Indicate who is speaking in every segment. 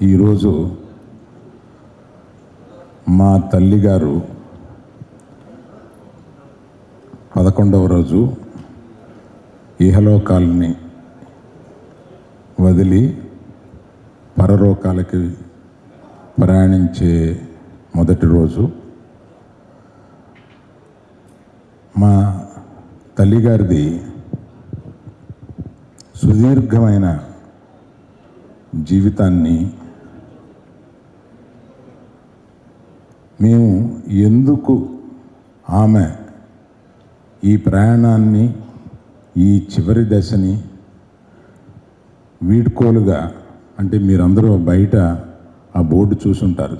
Speaker 1: ఈరోజు మా తల్లిగారు 11వ రోజు ఇహలోకాలని వదిలి పరలోకాలకి ప్రయాణించే మొదటి రోజు. మా తల్లిగారిది సుదీర్ఘమైన జీవితాన్ని మేము ఎందుకు ఆమె ఈ ప్రయాణాన్ని, ఈ చివరి దశని వీడ్కోలుగా, అంటే మీరందరూ బయట ఆ బోర్డు చూసుంటారు,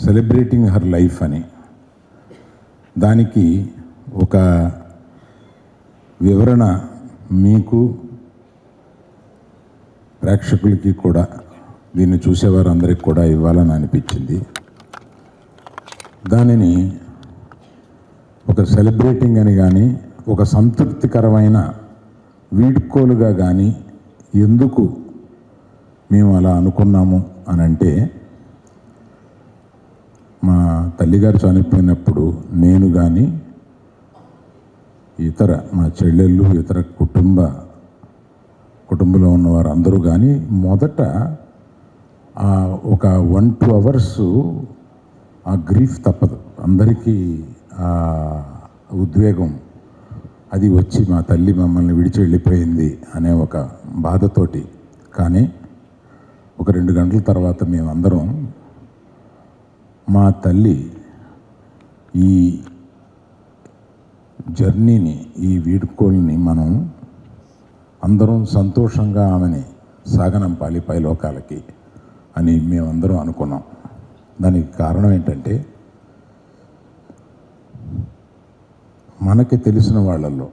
Speaker 1: సెలబ్రేటింగ్ హర్ లైఫ్ అని. దానికి ఒక వివరణ మీకు, ప్రేక్షకులకి కూడా, దీన్ని చూసేవారందరికీ కూడా ఇవ్వాలని అనిపించింది. దానిని ఒక సెలబ్రేటింగ్ అని కానీ, ఒక సంతృప్తికరమైన వీడ్కోలుగా కానీ ఎందుకు మేము అలా అనుకున్నాము అని అంటే, మా తల్లిగారు చనిపోయినప్పుడు నేను కానీ, ఇతర మా చెల్లెళ్ళు, ఇతర కుటుంబంలో ఉన్నవారు అందరూ కానీ మొదట ఒక 1-2 అవర్స్ ఆ గ్రీఫ్ తప్పదు అందరికీ. ఆ ఉద్వేగం అది వచ్చి మా తల్లి మమ్మల్ని విడిచి వెళ్ళిపోయింది అనే ఒక బాధతోటి. కానీ ఒక 2 గంటల తర్వాత మేమందరం మా తల్లి ఈ జర్నీని, ఈ వీడ్కోల్ని మనం అందరం సంతోషంగా ఆమెని సాగనంపాలి పైలోకాలకి అని మేమందరం అనుకున్నాం. దానికి కారణం ఏంటంటే, మనకి తెలిసిన వాళ్ళల్లో,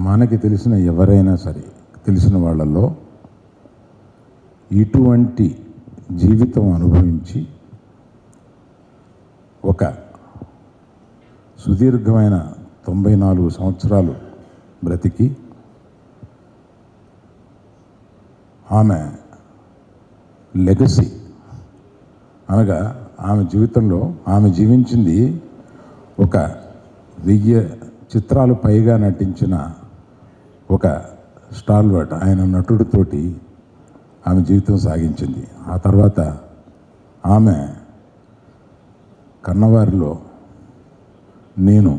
Speaker 1: మనకి తెలిసిన ఎవరైనా సరే తెలిసిన వాళ్ళల్లో ఇటువంటి జీవితం అనుభవించి ఒక సుదీర్ఘమైన 94 సంవత్సరాలు బ్రతికి ఆమె లెగసీ అనగా ఆమె జీవితంలో ఆమె జీవించింది ఒక 1000 చిత్రాలు పైగా నటించిన ఒక స్టాల్వర్ట్ ఆయన నటుడితోటి ఆమె జీవితం సాగించింది. ఆ తర్వాత ఆమె కన్నవారిలో నేను,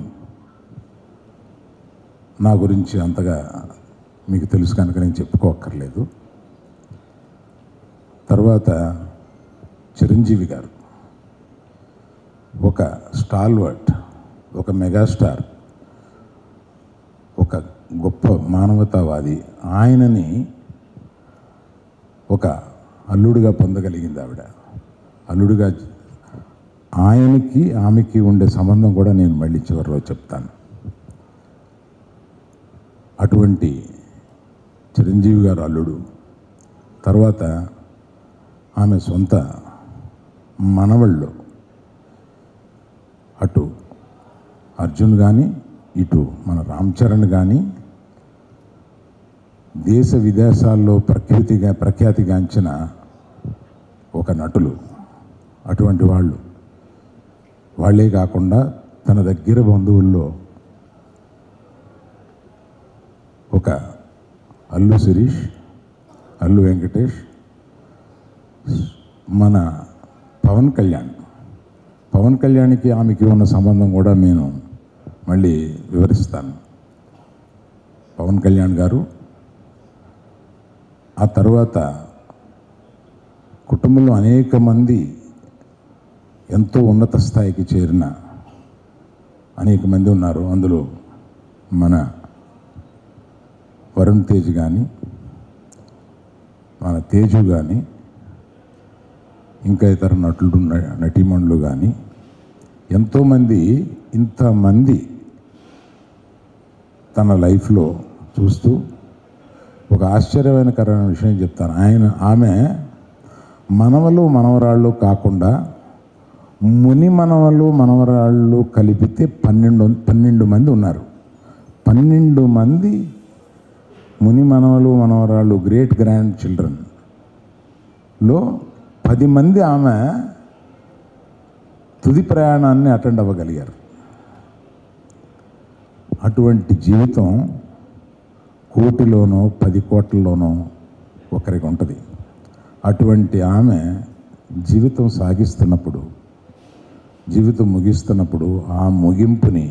Speaker 1: నా గురించి అంతగా మీకు తెలుసు కనుక నేను చెప్పుకోక్కర్లేదు. తర్వాత చిరంజీవి గారు ఒక స్టాల్వర్ట్, ఒక మెగాస్టార్, ఒక గొప్ప మానవతావాది. ఆయనని ఒక అల్లుడిగా పొందగలిగింది ఆవిడ. అల్లుడిగా ఆయనకి ఆమెకి ఉండే సంబంధం కూడా నేను మళ్ళీ చివరిలో చెప్తాను. అటువంటి చిరంజీవి గారు అల్లుడు. తర్వాత ఆమె సొంత మనవళ్ళు, అటు అర్జున్ కానీ, ఇటు మన రామ్ చరణ్ కానీ దేశ విదేశాల్లో ప్రఖ్యాతిగాంచిన ఒక నటులు. అటువంటి వాళ్ళే కాకుండా తన దగ్గర బంధువుల్లో ఒక అల్లు శిరీష్, అల్లు వెంకటేష్, మన పవన్ కళ్యాణ్కి ఆమెకి ఉన్న సంబంధం కూడా నేను మళ్ళీ వివరిస్తాను. పవన్ కళ్యాణ్ గారు, ఆ తర్వాత కుటుంబంలో అనేక మంది ఎంతో ఉన్నత స్థాయికి చేరిన అనేక మంది ఉన్నారు. అందులో మన వరుణ్ తేజ్ కానీ, మన తేజు కానీ, ఇంకా ఇతర నటీమణులు కానీ ఎంతోమంది. ఇంతమంది తన లైఫ్లో చూస్తూ ఒక ఆశ్చర్యకరమైన విషయం చెప్తాను. ఆమె మనవరాళ్ళు కాకుండా ముని మనవరాళ్ళు కలిపితే 12 మంది ఉన్నారు. 12 మంది ముని మనవరాళ్ళు, గ్రేట్ గ్రాండ్ చిల్డ్రన్ లో 10 మంది ఆమె తుది ప్రయాణాన్ని అటెండ్ అవ్వగలిగారు. అటువంటి జీవితం కోటిలోనో 10 కోట్లలోనో ఒకరికి ఉంటుంది. అటువంటి ఆమె జీవితం సాగిస్తున్నప్పుడు, జీవితం ముగిస్తున్నప్పుడు ఆ ముగింపుని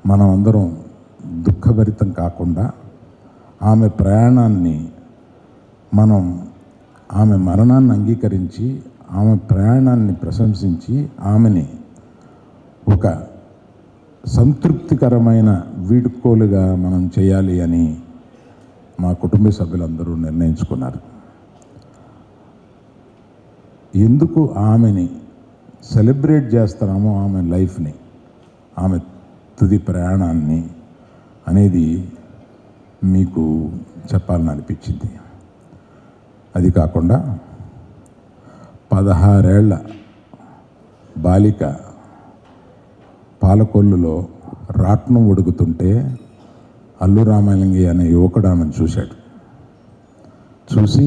Speaker 1: మనం అందరం దుఃఖభరితం కాకుండా ఆమె ప్రయాణాన్ని మనం ఆమె మరణాన్ని అంగీకరించి ఆమె ప్రయాణాన్ని ప్రశంసించి ఆమెని ఒక సంతృప్తికరమైన వీడ్కోలుగా మనం చేయాలి అని మా కుటుంబ సభ్యులందరూ నిర్ణయించుకున్నారు. ఎందుకు ఆమెని సెలబ్రేట్ చేస్తున్నామో ఆమె లైఫ్ని, ఆమె తుది ప్రయాణాన్ని అనేది మీకు చెప్పాలని అనిపించింది. అది కాకుండా 16 ఏళ్ల బాలిక పాలకొల్లులో రాట్నం ఉడుకుతుంటే అల్లు రామలింగి అనే యువకుడు ఆమెను చూశాడు. చూసి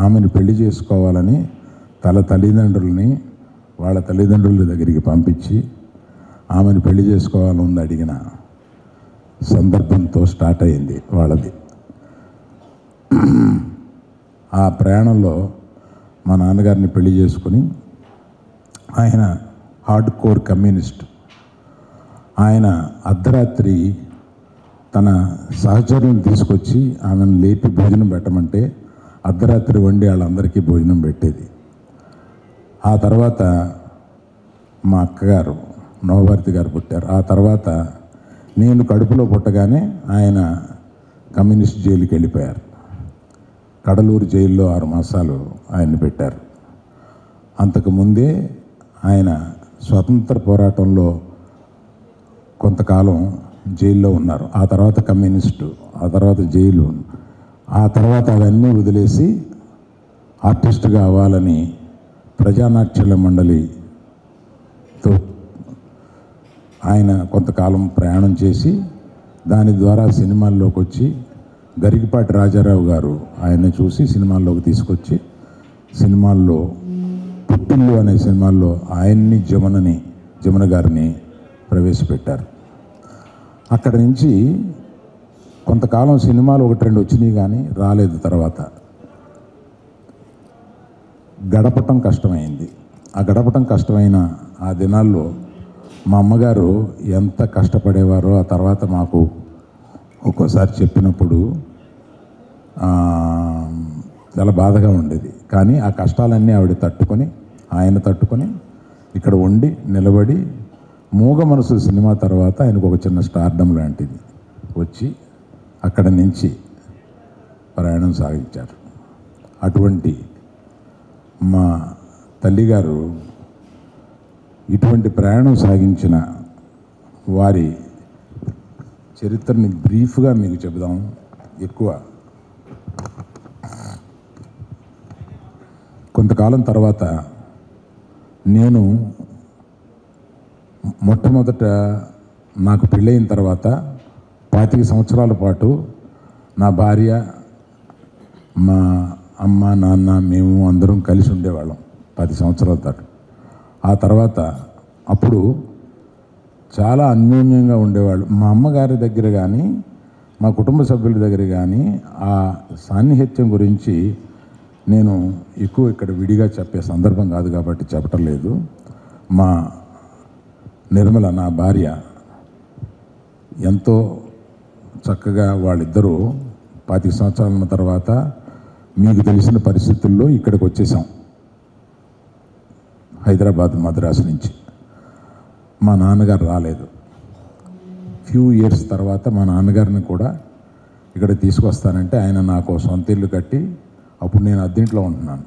Speaker 1: ఆమెను పెళ్లి చేసుకోవాలని తల్లిదండ్రులని వాళ్ళ తల్లిదండ్రుల దగ్గరికి పంపించి ఆమెను పెళ్లి చేసుకోవాలని అడిగిన సందర్భంతో స్టార్ట్ అయింది వాళ్ళది. ఆ ప్రయాణంలో మా నాన్నగారిని పెళ్లి చేసుకుని, ఆయన హార్డ్ కోర్ కమ్యూనిస్ట్, ఆయన అర్ధరాత్రి తన సహచరులను తీసుకొచ్చి ఆమెను లేపి భోజనం పెట్టమంటే అర్ధరాత్రి వండి వాళ్ళందరికీ భోజనం పెట్టేది. ఆ తర్వాత మా అక్కగారు నవభారతి గారు పుట్టారు. ఆ తర్వాత నేను కడుపులో పుట్టగానే ఆయన కమ్యూనిస్ట్ జైలుకి వెళ్ళిపోయారు. కడలూరు జైల్లో 6 మాసాలు ఆయన్ని పెట్టారు. అంతకుముందే ఆయన స్వతంత్ర పోరాటంలో కొంతకాలం జైల్లో ఉన్నారు. ఆ తర్వాత కమ్యూనిస్టు, ఆ తర్వాత జైలు, ఆ తర్వాత అవన్నీ వదిలేసి ఆర్టిస్టుగా అవ్వాలని ప్రజానాట్యాల మండలితో ఆయన కొంతకాలం ప్రయాణం చేసి దాని ద్వారా సినిమాల్లోకి వచ్చి గరికపాటి రాజారావు గారు ఆయన్ని చూసి సినిమాల్లోకి తీసుకొచ్చి సినిమాల్లో పుట్టిల్లు అనే సినిమాల్లో ఆయన్ని జమున గారిని ప్రవేశపెట్టారు. అక్కడి నుంచి కొంతకాలం సినిమాలు 1-2 వచ్చినాయి కానీ రాలేదు. తర్వాత గడపటం కష్టమైంది. ఆ గడపటం కష్టమైన ఆ దినాల్లో మా అమ్మగారు ఎంత కష్టపడేవారో ఆ తర్వాత మాకు ఒక్కోసారి చెప్పినప్పుడు చాలా బాధగా ఉండేది. కానీ ఆ కష్టాలన్నీ ఆవిడ ఆయన తట్టుకొని ఇక్కడ ఉండి నిలబడి మూగ మనసు సినిమా తర్వాత ఆయనకు ఒక చిన్న స్టార్డమ్ లాంటిది వచ్చి అక్కడ నుంచి ప్రయాణం సాగించారు. అటువంటి మా తల్లిగారు ఇటువంటి ప్రయాణం సాగించిన వారి చరిత్రని బ్రీఫ్గా మీకు చెబుదాం. ఎక్కువ కొంతకాలం తర్వాత నేను మొట్టమొదట నాకు పెళ్ళయిన తర్వాత 25 సంవత్సరాల పాటు నా భార్య, మా అమ్మ, నాన్న, మేము అందరం కలిసి ఉండేవాళ్ళం 10 సంవత్సరాల పాటు. ఆ తర్వాత అప్పుడు చాలా అన్యోన్యంగా ఉండేవాళ్ళు. మా అమ్మగారి దగ్గర కానీ మా కుటుంబ సభ్యుల దగ్గర కానీ ఆ సాన్నిహిత్యం గురించి నేను ఎక్కువ ఇక్కడ విడిగా చెప్పే సందర్భం కాదు కాబట్టి చెప్పటం లేదు. మా నిర్మల, నా భార్య, ఎంతో చక్కగా వాళ్ళిద్దరూ 25 సంవత్సరాల తర్వాత మీకు తెలిసిన పరిస్థితుల్లో ఇక్కడికి వచ్చేసాం, హైదరాబాద్, మద్రాసు నుంచి. మా నాన్నగారు రాలేదు. ఫ్యూ ఇయర్స్ తర్వాత మా నాన్నగారిని కూడా ఇక్కడ తీసుకొస్తానంటే ఆయన నాకు సొంత ఇల్లు కట్టి, అప్పుడు నేను అద్దెంట్లో ఉంటున్నాను,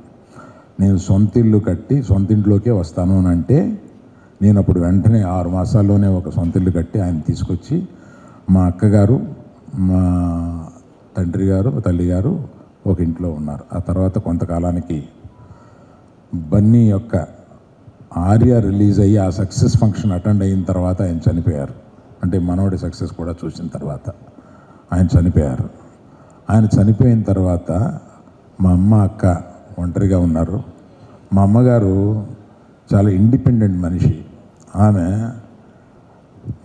Speaker 1: నేను సొంత ఇల్లు కట్టి సొంత ఇంట్లోకే వస్తాను అని అంటే నేను అప్పుడు వెంటనే 6 మాసాల్లోనే ఒక సొంత ఇల్లు కట్టి ఆయన తీసుకొచ్చి మా అక్కగారు, మా తండ్రి గారు, తల్లి గారు ఒక ఇంట్లో ఉన్నారు. ఆ తర్వాత కొంతకాలానికి బన్నీ యొక్క ఆర్య రిలీజ్ అయ్యి ఆ సక్సెస్ ఫంక్షన్ అటెండ్ అయిన తర్వాత ఆయన చనిపోయారు. అంటే మనోడి సక్సెస్ కూడా చూసిన తర్వాత ఆయన చనిపోయారు. ఆయన చనిపోయిన తర్వాత మా అమ్మ, అక్క ఒంటరిగా ఉన్నారు. మా అమ్మగారు చాలా ఇండిపెండెంట్ మనిషి. ఆమె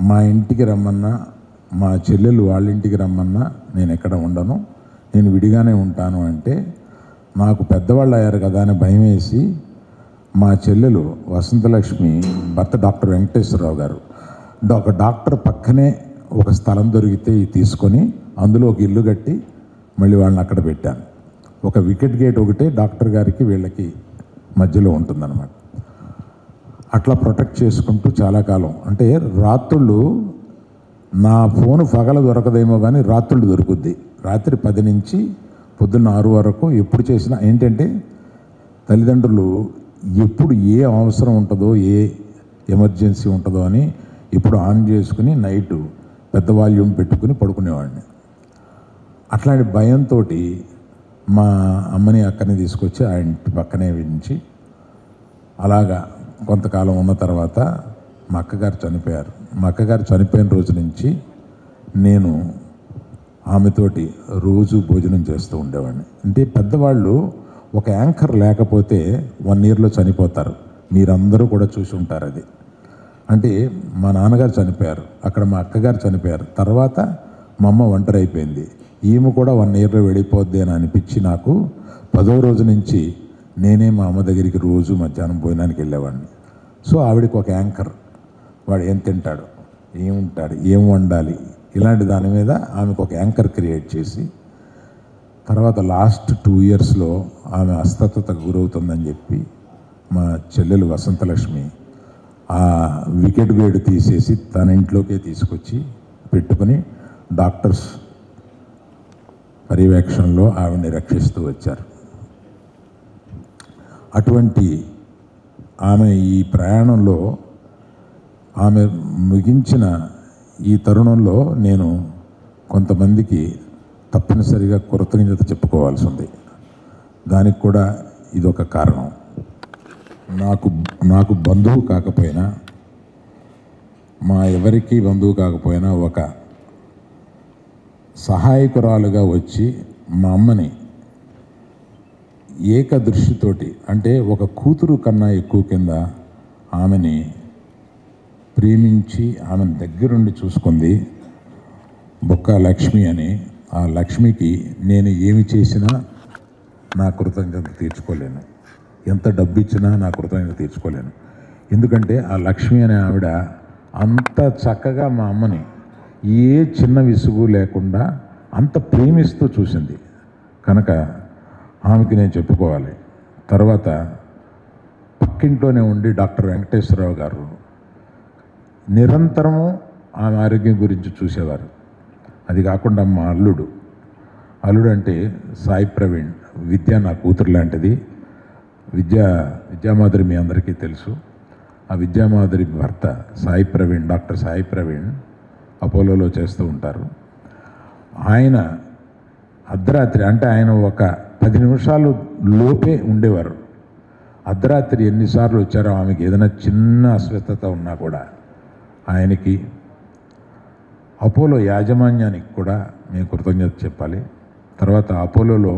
Speaker 1: మా ఇంటికి రమ్మన్నా, మా చెల్లెలు వాళ్ళ ఇంటికి రమ్మన్నా నేను ఎక్కడ ఉండను, నేను విడిగానే ఉంటాను అంటే, నాకు పెద్దవాళ్ళు అయ్యారు కదా అని భయం వేసి మా చెల్లెలు వసంతలక్ష్మి భర్త డాక్టర్ వెంకటేశ్వరరావు గారు ఒక డాక్టర్ పక్కనే ఒక స్థలం దొరికితే తీసుకొని అందులో ఒక ఇల్లు కట్టి మళ్ళీ వాళ్ళని అక్కడ పెట్టాను. ఒక వికెట్ గేట్ ఒకటే డాక్టర్ గారికి వీళ్ళకి మధ్యలో ఉంటుందన్నమాట. అట్లా ప్రొటెక్ట్ చేసుకుంటూ చాలా కాలం, అంటే రాత్రుళ్ళు నా ఫోన్ పగల దొరకదేమో కానీ రాత్రుళ్ళు దొరుకుద్ది. రాత్రి 10 నుంచి పొద్దున్న 6 వరకు ఎప్పుడు చేసినా ఏంటంటే తల్లిదండ్రులు ఎప్పుడు ఏ అవసరం ఉంటుందో, ఏ ఎమర్జెన్సీ ఉంటుందో అని ఇప్పుడు ఆన్ చేసుకుని నైటు పెద్ద వాల్యూమ్ పెట్టుకుని పడుకునేవాడిని. అట్లాంటి భయంతో మా అమ్మని అక్కని తీసుకొచ్చి ఆ ఇంటి పక్కనే వించి అలాగా కొంతకాలం ఉన్న తర్వాత మా అక్కగారు చనిపోయారు. మా అక్కగారు చనిపోయిన రోజు నుంచి నేను ఆమెతోటి రోజు భోజనం చేస్తూ ఉండేవాడిని. అంటే పెద్దవాళ్ళు ఒక యాంకర్ లేకపోతే 1 ఇయర్లో చనిపోతారు. మీరందరూ కూడా చూసి ఉంటారు అది. అంటే మా నాన్నగారు చనిపోయారు, అక్కడ మా అక్కగారు చనిపోయారు, తర్వాత మా అమ్మ ఒంటరి అయిపోయింది. ఈమె కూడా 1 ఇయర్లో వెళ్ళిపోద్ది అని అనిపించి నాకు 10వ రోజు నుంచి నేనే మా అమ్మ దగ్గరికి రోజు మధ్యాహ్నం భోజనానికి వెళ్ళేవాడిని. సో ఆవిడకి ఒక యాంకర్, వాడు ఏం తింటాడు, ఏముంటాడు, ఏం వండాలి, ఇలాంటి దాని మీద ఆమెకు ఒక యాంకర్ క్రియేట్ చేసి, తర్వాత లాస్ట్ 2 ఇయర్స్లో ఆమె అస్వస్థతకు గురవుతుందని చెప్పి మా చెల్లెలు వసంతలక్ష్మి ఆ వికెట్ గేట్ తీసేసి తన ఇంట్లోకే తీసుకొచ్చి పెట్టుకుని డాక్టర్స్ పర్యవేక్షణలో ఆవిడని రక్షిస్తూ వచ్చారు. అటువంటి ఆమె ఈ ప్రయాణంలో ఆమె ముగించిన ఈ తరుణంలో నేను కొంతమందికి తప్పనిసరిగా కృతజ్ఞత చెప్పుకోవాల్సి ఉంది. దానికి కూడా ఇదొక కారణం. నాకు బంధువు కాకపోయినా, మా ఎవరికి బంధువు కాకపోయినా ఒక సహాయకురాలుగా వచ్చి మా అమ్మని ఏకదృష్టితోటి, అంటే ఒక కూతురు కన్నా ఎక్కువ కింద ఆమెని ప్రేమించి ఆమెను దగ్గరుండి చూసుకుంది బొక్క లక్ష్మి అని. ఆ లక్ష్మికి నేను ఏమి చేసినా నా కృతజ్ఞత తీర్చుకోలేను, ఎంత డబ్బు ఇచ్చినా నా కృతజ్ఞత తీర్చుకోలేను. ఎందుకంటే ఆ లక్ష్మి అనే ఆవిడ అంత చక్కగా మా అమ్మని ఏ చిన్న విసుగు లేకుండా అంత ప్రేమిస్తూ చూసింది కనుక ఆమెకి నేను చెప్పుకోవాలి. తర్వాత పక్కింట్లోనే ఉండి డాక్టర్ వెంకటేశ్వరరావు గారు నిరంతరము ఆమె ఆరోగ్యం గురించి చూసేవారు. అది కాకుండా మా అల్లుడు అంటే సాయి ప్రవీణ్, విద్య నా కూతురు లాంటిది. విద్యామాధురి మీ అందరికీ తెలుసు. ఆ విద్యామాధురి భర్త సాయి ప్రవీణ్, డాక్టర్ సాయి ప్రవీణ్ అపోలోలో చేస్తూ ఉంటారు. ఆయన అర్ధరాత్రి, అంటే ఆయన ఒక 10 నిమిషాలు లోపే ఉండేవారు. అర్ధరాత్రి ఎన్నిసార్లు వచ్చారో, ఆమెకి ఏదైనా చిన్న అస్వస్థత ఉన్నా కూడా ఆయనకి, అపోలో యాజమాన్యానికి కూడా మేము కృతజ్ఞత చెప్పాలి. తర్వాత అపోలోలో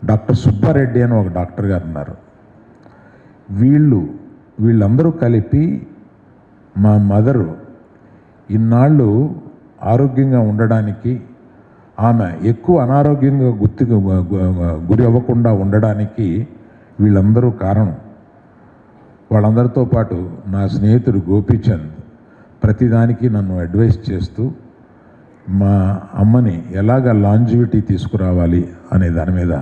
Speaker 1: డాక్టర్ సుబ్బారెడ్డి అని ఒక డాక్టర్ గారు ఉన్నారు. వీళ్ళందరూ కలిపి మా మదరు ఇన్నాళ్ళు ఆరోగ్యంగా ఉండడానికి, ఆమె ఎక్కువ అనారోగ్యంగా గురి అవ్వకుండా ఉండడానికి వీళ్ళందరూ కారణం. వాళ్ళందరితో పాటు నా స్నేహితుడు గోపీచంద్ ప్రతిదానికి నన్ను అడ్వైస్ చేస్తూ మా అమ్మని ఎలాగ లాంజివిటీ తీసుకురావాలి అనే దాని మీద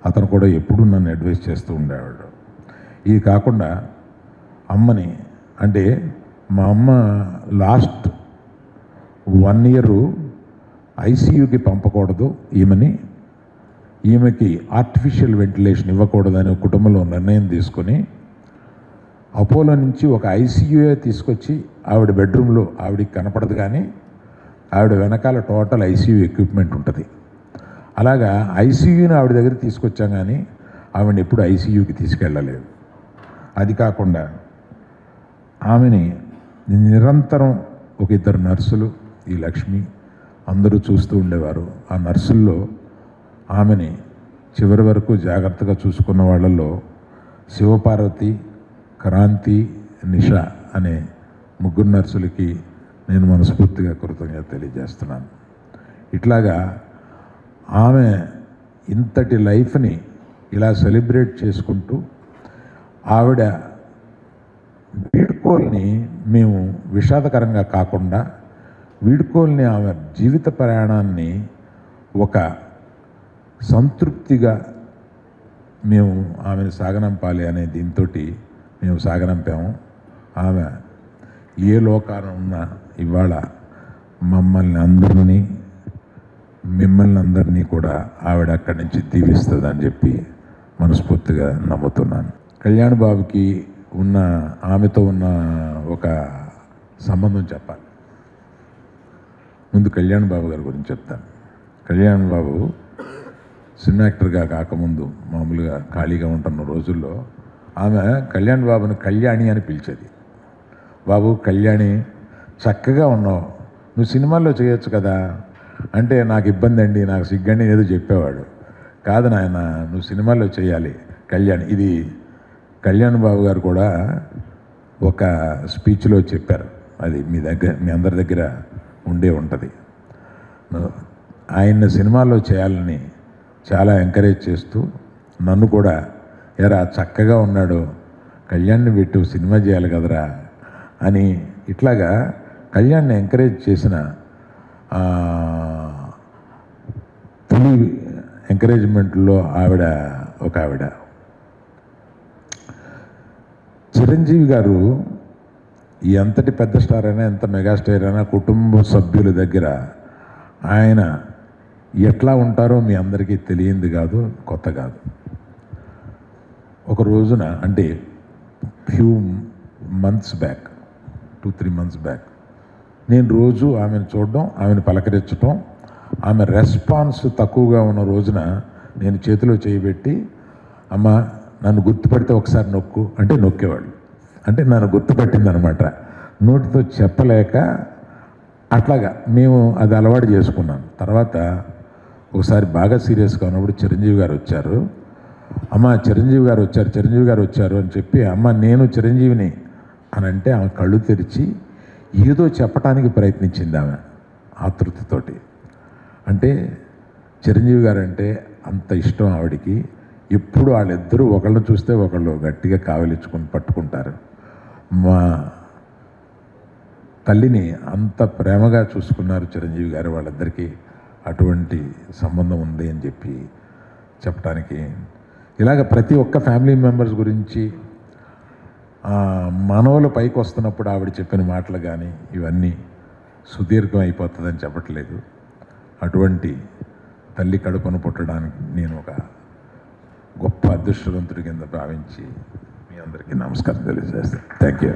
Speaker 1: అతను కూడా ఎప్పుడూ నన్ను అడ్వైస్ చేస్తూ ఉండేవాడు. ఇది కాకుండా అమ్మని, అంటే మా అమ్మ లాస్ట్ 1 ఇయర్ ఐసీయూకి పంపకూడదు ఈమెకి ఆర్టిఫిషియల్ వెంటిలేషన్ ఇవ్వకూడదని కుటుంబంలో నిర్ణయం తీసుకొని అపోలో నుంచి ఒక ఐసీయూఏ తీసుకొచ్చి ఆవిడ బెడ్రూమ్లో, ఆవిడికి కనపడదు కానీ ఆవిడ వెనకాల టోటల్ ఐసీయూ ఎక్విప్మెంట్ ఉంటుంది. అలాగా ఐసీయూని ఆవిడ దగ్గర తీసుకొచ్చాం కానీ ఆవిడని ఎప్పుడు ఐసీయూకి తీసుకెళ్ళలేదు. అది కాకుండా ఆమెని నిరంతరం ఒక 2 నర్సులు, ఈ లక్ష్మి అందరూ చూస్తూ ఉండేవారు. ఆ నర్సుల్లో ఆమెని చివరి వరకు జాగ్రత్తగా చూసుకున్న వాళ్ళల్లో శివపార్వతి, క్రాంతి, నిష అనే ముగ్గురు నర్సులకి నేను మనస్ఫూర్తిగా కృతజ్ఞత తెలియజేస్తున్నాను. ఇట్లాగా ఆమె ఇంతటి లైఫ్ని ఇలా సెలబ్రేట్ చేసుకుంటూ ఆవిడ వీడ్కోల్ని మేము విషాదకరంగా కాకుండా వీడ్కోల్ని ఆమె జీవిత ప్రయాణాన్ని ఒక సంతృప్తిగా మేము ఆమెను సాగనంపాలి అనే దీంతో మేము సాగనంపాము. ఆమె ఏ లోకాన ఉన్నా ఇవాళ మిమ్మల్ని అందరినీ కూడా ఆవిడ అక్కడి నుంచి దీవిస్తుందని చెప్పి మనస్ఫూర్తిగా నమ్ముతున్నాను. కళ్యాణ్ బాబుకి ఆమెతో ఉన్న ఒక సంబంధం చెప్పాలి. ముందు కళ్యాణ్ బాబు గారి గురించి చెప్తాను. కళ్యాణ్ బాబు సినిమా యాక్టర్గా కాకముందు మామూలుగా ఖాళీగా ఉంటున్న రోజుల్లో ఆమె కళ్యాణ్ బాబుని కళ్యాణి అని పిలిచేది. బాబు కళ్యాణి, చక్కగా ఉన్నావు, నువ్వు సినిమాల్లో చేయొచ్చు కదా అంటే, నాకు ఇబ్బంది అండి, నాకు సిగ్గండి ఏదో చెప్పేవాడు. కాదు నాయన, నువ్వు సినిమాల్లో చేయాలి కళ్యాణ్. ఇది కళ్యాణ్ బాబు గారు కూడా ఒక స్పీచ్లో చెప్పారు. అది మీ అందరి దగ్గర ఉండే ఉంటుంది. ఆయన్ని సినిమాల్లో చేయాలని చాలా ఎంకరేజ్ చేస్తూ నన్ను కూడా, ఎరా చక్కగా ఉన్నాడు, కళ్యాణ్ని పెట్టు, సినిమా చేయాలి కదరా అని ఇట్లాగా కళ్యాణ్ని ఎంకరేజ్ చేసిన తొలి ఎంకరేజ్మెంట్లో ఒక ఆవిడ. చిరంజీవి గారు ఎంతటి పెద్ద స్టార్ అయినా, ఎంత మెగాస్టార్ అయినా, కుటుంబ సభ్యుల దగ్గర ఆయన ఎట్లా ఉంటారో మీ అందరికీ తెలియంది కాదు, కొత్త కాదు. ఒక రోజున అంటే few months back, 2-3 months back, నేను రోజు ఆమెను చూడడం, ఆమెను పలకరించడం, ఆమె రెస్పాన్స్ తక్కువగా ఉన్న రోజున నేను చేతిలో చేయబెట్టి, అమ్మ నన్ను గుర్తుపడితే ఒకసారి నొక్కు అంటే నొక్కేవాళ్ళు. అంటే నన్ను గుర్తుపట్టిందనమాట. నోటితో చెప్పలేక అట్లాగా మేము అది అలవాటు చేసుకున్నాను. తర్వాత ఒకసారి బాగా సీరియస్గా ఉన్నప్పుడు చిరంజీవి గారు వచ్చారు. అమ్మ చిరంజీవి గారు వచ్చారు అని చెప్పి, అమ్మ నేను చిరంజీవిని అని అంటే ఆమె కళ్ళు తెరిచి ఏదో చెప్పడానికి ప్రయత్నించింది ఆమె ఆతృతతోటి. అంటే చిరంజీవి గారు అంటే అంత ఇష్టం ఆవిడికి. ఎప్పుడు వాళ్ళిద్దరూ ఒకళ్ళని చూస్తే ఒకళ్ళు గట్టిగా కావలించుకొని పట్టుకుంటారు. మా తల్లిని అంత ప్రేమగా చూసుకున్నారు చిరంజీవి గారు. వాళ్ళిద్దరికీ అటువంటి సంబంధం ఉంది అని చెప్పి చెప్పడానికి, ఇలాగ ప్రతి ఒక్క ఫ్యామిలీ మెంబర్స్ గురించి మనవలు పైకి వస్తున్నప్పుడు ఆవిడ చెప్పిన మాటలు కానీ ఇవన్నీ సుదీర్ఘం అయిపోతుందని చెప్పట్లేదు. అటువంటి తల్లి కడుపును పుట్టడానికి నేను ఒక గొప్ప అదృష్టవంతుడి కింద భావించి మీ అందరికీ నమస్కారం తెలియజేస్తాను. Thank you.